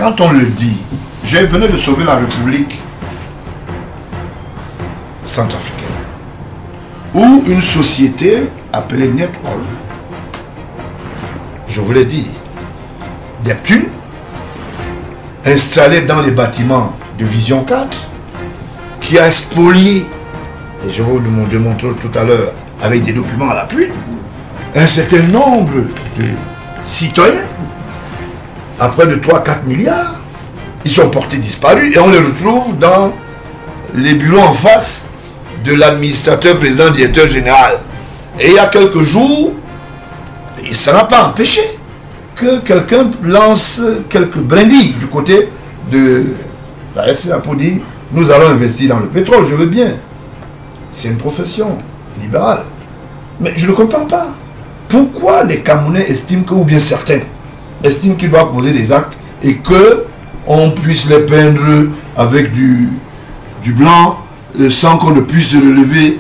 quand on le dit, je venais de sauver la République centrafricaine, où une société appelée Network, je vous l'ai dit, Neptune, installée dans les bâtiments de Vision 4, qui a spolié, et je vais vous démontrer tout à l'heure avec des documents à l'appui, un certain nombre de citoyens, à près de 3-4 milliards, ils sont portés disparus et on les retrouve dans les bureaux en face de l'administrateur, président, directeur général. Et il y a quelques jours, ça n'a pas empêché que quelqu'un lance quelques brindilles du côté de la RCA pour dire nous allons investir dans le pétrole, je veux bien. C'est une profession libérale. Mais je ne comprends pas. Pourquoi les Camerounais estiment que, ou bien certains, estiment qu'ils doivent poser des actes et que on puisse les peindre avec du blanc sans qu'on ne puisse relever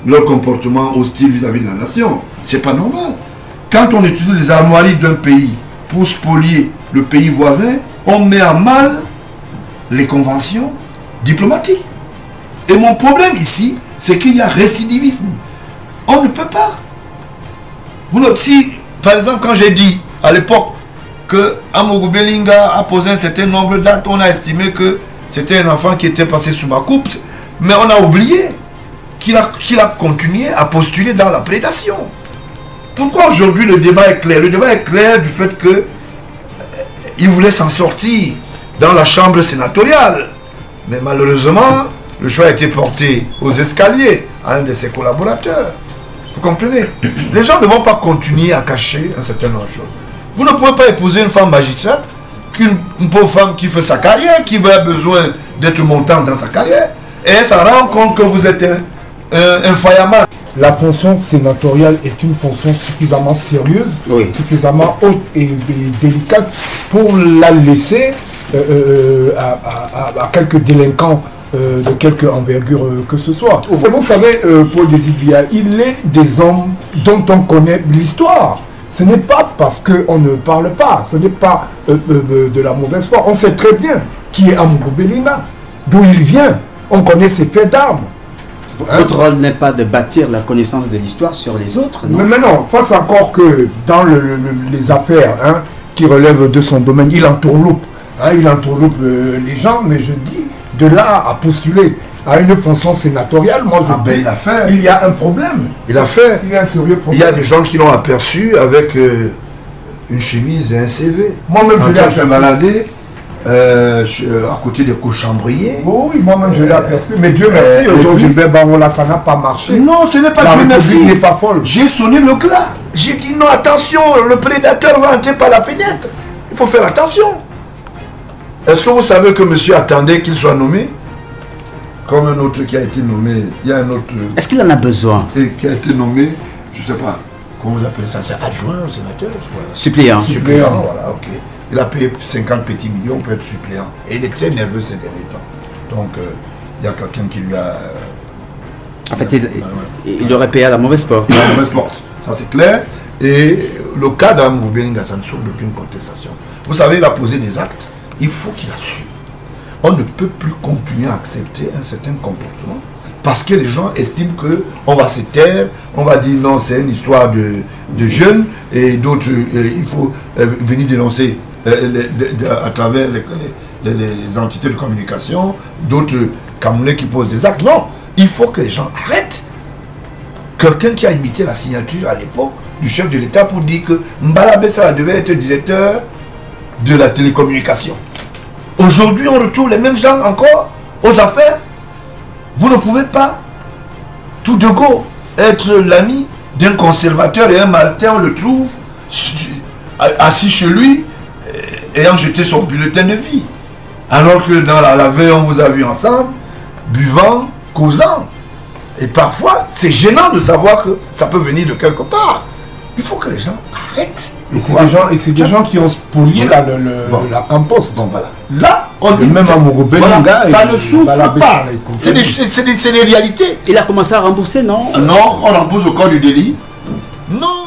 leur comportement hostile vis-à-vis de la nation. C'est pas normal. Quand on étudie les armoiries d'un pays pour spolier le pays voisin, on met en mal les conventions diplomatiques. Et mon problème ici, c'est qu'il y a récidivisme. On ne peut pas. Vous notez, si, par exemple, quand j'ai dit à l'époque que Amogo Belinga a posé un certain nombre d'actes, on a estimé que c'était un enfant qui était passé sous ma coupe, mais on a oublié qu'il a continué à postuler dans la prédation. Pourquoi aujourd'hui le débat est clair? Le débat est clair du fait que il voulait s'en sortir dans la chambre sénatoriale. Mais malheureusement, le choix a été porté aux escaliers à un de ses collaborateurs. Vous comprenez? Les gens ne vont pas continuer à cacher un certain nombre de choses. Vous ne pouvez pas épouser une femme magistrate, une pauvre femme qui fait sa carrière, qui a besoin d'être montante dans sa carrière, et elle s'en rend compte que vous êtes un faillamment. La fonction sénatoriale est une fonction suffisamment sérieuse, oui, suffisamment haute et délicate pour la laisser à quelques délinquants de quelque envergure que ce soit. Vous savez, Paul Désibia, il est des hommes dont on connaît l'histoire. Ce n'est pas parce qu'on ne parle pas, ce n'est pas de la mauvaise foi. On sait très bien qui est Amogo Belinga, d'où il vient. On connaît ses faits d'armes. Votre rôle n'est pas de bâtir la connaissance de l'histoire sur les autres, non? Mais non, face encore que dans les affaires qui relèvent de son domaine, il entourloupe. Il entourloupe les gens, mais je dis, de là à postuler à une fonction sénatoriale, moi je dis, il a fait. Il y a un problème. Il a fait. Il y a un sérieux problème. Il y a des gens qui l'ont aperçu avec une chemise et un CV. Moi-même je l'ai aperçu. Maladé, à côté des Cochambriers. Oh, oui, moi-même je l'ai aperçu. Mais Dieu merci, aujourd'hui, ça n'a pas marché. Non, ce n'est pas Dieu merci. N'est pas folle. J'ai sonné le glas. J'ai dit non, attention, le prédateur va entrer par la fenêtre. Il faut faire attention. Est-ce que vous savez que monsieur attendait qu'il soit nommé? Comme un autre qui a été nommé, il y a un autre... Est-ce qu'il en a besoin? Et qui a été nommé, je ne sais pas, comment vous appelez ça, c'est adjoint au sénateur? Suppléant. Suppléant, voilà, ok. Il a payé 50 petits millions pour être suppléant. Et il est très nerveux ces derniers temps. Donc, il y a quelqu'un qui lui a... En fait, il aurait payé à la mauvaise porte. À la mauvaise porte, ça c'est clair. Et le cas d'Amogo Belinga, ça ne sauve d'aucune contestation. Vous savez, il a posé des actes, il faut qu'il assume. On ne peut plus continuer à accepter un certain comportement parce que les gens estiment qu'on va se taire, on va dire non, c'est une histoire de jeunes et d'autres, il faut venir dénoncer à travers les entités de communication, d'autres Camerounais qui posent des actes. Non, il faut que les gens arrêtent. Quelqu'un qui a imité la signature à l'époque du chef de l'État pour dire que Mbala Bessala devait être directeur de la télécommunication. Aujourd'hui, on retrouve les mêmes gens encore aux affaires. Vous ne pouvez pas, tout de go, être l'ami d'un conservateur et un maltais, on le trouve assis chez lui, ayant jeté son bulletin de vie. Alors que dans la veille, on vous a vu ensemble, buvant, causant. Et parfois, c'est gênant de savoir que ça peut venir de quelque part. Il faut que les gens arrêtent. Et c'est des gens qui ont spolié la campus. Bon, voilà. Là, même Amogo Belinga, ça ne souffre pas. C'est des réalités. Il a commencé à rembourser, non? Non, on rembourse au corps du délit. Non.